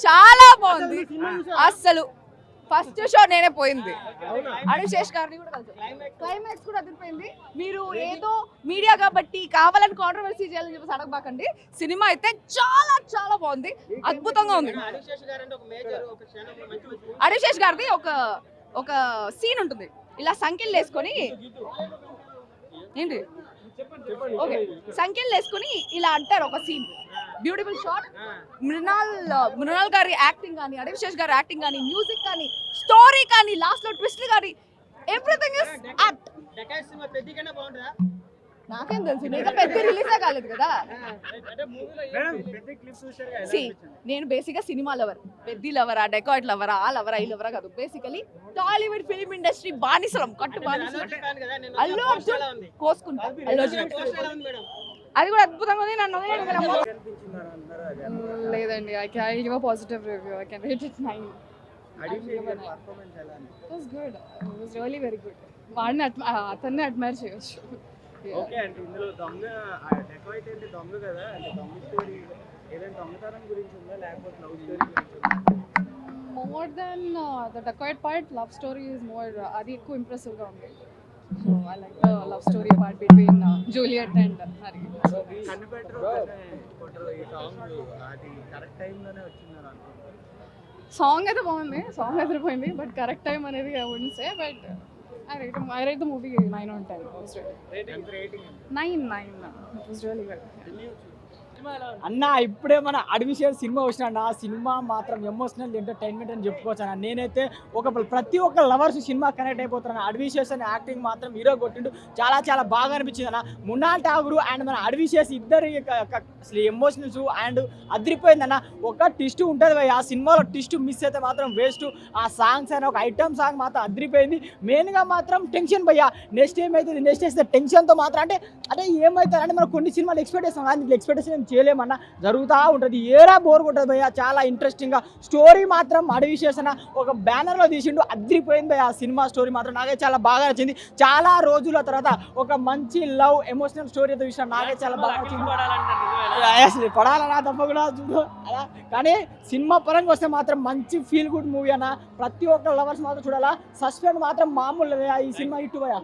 చాలా బాగుంది అసలు. ఫస్ట్ షో నేనే పోయింది. అడిశేష్ గారిని కూడా కలిసి క్లైమాక్స్ కూడా అదిరిపోయింది. మీరు ఏదో మీడియా కాబట్టి కావాలని కాంట్రవర్సీ చేయాలని చెప్పేసి అడగబాకండి. సినిమా అయితే చాలా చాలా బాగుంది, అద్భుతంగా ఉంది. అడిశేష్ గారిది ఒక సీన్ ఉంటుంది, ఇలా సంఖ్యలు వేసుకొని ఏంటి ఓకే సంఖ్యలు వేసుకొని ఇలా అంటారు. ఒక సీన్ బ్యూటిఫుల్ షాట్. మృణాల్ గారి యాక్టింగ్ కానీ, అడిశేష్ గారి యాక్టింగ్ కానీ, మ్యూజిక్ కానీ, స్టోరీ కానీ, లాస్ట్ లో ట్విస్ట్ కానీ, ఎవ్రీథింగ్ ఇస్ యాప్ట్. నాకేం తెలుసు, ఇంకా పెద్ద రిలీజే కాలేదు కదా. నేను బేసిక్గా సినిమా లవర్, పెద్ద లవరా, డెకాయిట్ లవరా, ఆ లవరా, ఈ లవరా కాదు. బేసికలీ టాలీవుడ్ ఫిల్మ్ ఇండస్ట్రీ బానిసలం, కట్టు బానిసలం. అల్లు అర్జున్ కోసుకుంటా, అల్లు అర్జున్ అది కూడా అద్భుతంగా ఉంది. నన్ను లేదండి, I give a positive review. I can rate it 9. It was good, it was really very good. వాడిని అతన్ని అడ్మైర్ చేయొచ్చు. ఓకే అంటే ఇందులో దొంగ డెకాయిట్ అంటే దొంగ కదా, అంటే దొంగ స్టోరీ ఏదైనా దొంగతనం గురించి ఉందా లేకపోతే లవ్ స్టోరీ గురించి ఉందా? More than the dacoit part, love story is more, అది ఎక్కువ ఇంప్రెసివ్ గా ఉంది. So I like the love story part between Juliet and Hari. కనిపెట్టరు ఈ సాంగ్ అది కరెక్ట్ టైంలోనే వచ్చిందని అనుకుంటున్నాను. సాంగ్ అయితే బాగుంది, సాంగ్ ఎదిరిపోయింది, బట్ కరెక్ట్ టైం అనేది I wouldn't say, but I rate the movie 9 on 10. It was really 9. It was really good. అన్న ఇప్పుడే మన అడ్మిషన్ సినిమా వచ్చిన ఆ సినిమా మాత్రం ఎమోషనల్ ఎంటర్టైన్మెంట్ అని చెప్పుకోవచ్చు అన్న. నేనైతే ప్రతి ఒక్క లవర్స్ సినిమా కనెక్ట్ అయిపోతున్నాను. అడ్విషేస్ యాక్టింగ్ మాత్రం హీరో కొట్టిండు, చాలా చాలా బాగా అనిపించింది అన్న. మృణాల్ ఠాగూర్ అండ్ మన అడ్విషేస్ ఇద్దరు అసలు ఎమోషనల్స్ అండ్ అదిరిపోయిందన్న. ఒక ట్విస్ట్ ఉంటుంది ఆ సినిమాలో, ట్విస్ట్ మిస్ అయితే మాత్రం వేస్ట్. ఆ సాంగ్స్ అయినా ఒక ఐటమ్ సాంగ్ మాత్రం అదిరిపోయింది. మెయిన్గా మాత్రం టెన్షన్ భయ్యా, నెక్స్ట్ ఏమైతుంది, నెక్స్ట్ వేస్తే టెన్షన్తో మాత్రం అంటే ఏమవుతారంటే మనం కొన్ని సినిమాలు ఎక్స్పెక్ట్ చేస్తాం కానీ ఎక్స్పెక్టేషన్ చేయలేమన్నా, జరుగుతూ ఉంటుంది. ఏరా బోర్ కొట్టదు భయ్య, చాలా ఇంట్రెస్టింగ్గా స్టోరీ మాత్రం అడివిశేషణ ఒక బ్యానర్లో తీసిండు, అదిరిపోయింది భయ్య. ఆ సినిమా స్టోరీ మాత్రం నాకైతే చాలా బాగా నచ్చింది. చాలా రోజుల తర్వాత ఒక మంచి లవ్ ఎమోషనల్ స్టోరీతో చూసిన నాకైతే చాలా బాగా నచ్చింది. అసలు పడాలన్నా తప్ప కూడా చూడు అలా, కానీ సినిమా పరంగా వస్తే మాత్రం మంచి ఫీల్ గుడ్ మూవీ అన్న. ప్రతి ఒక్క లవర్స్ మాత్రం చూడాలా. సస్పెండ్ మాత్రం మామూలు ఈ సినిమా హిట్ భయ్య.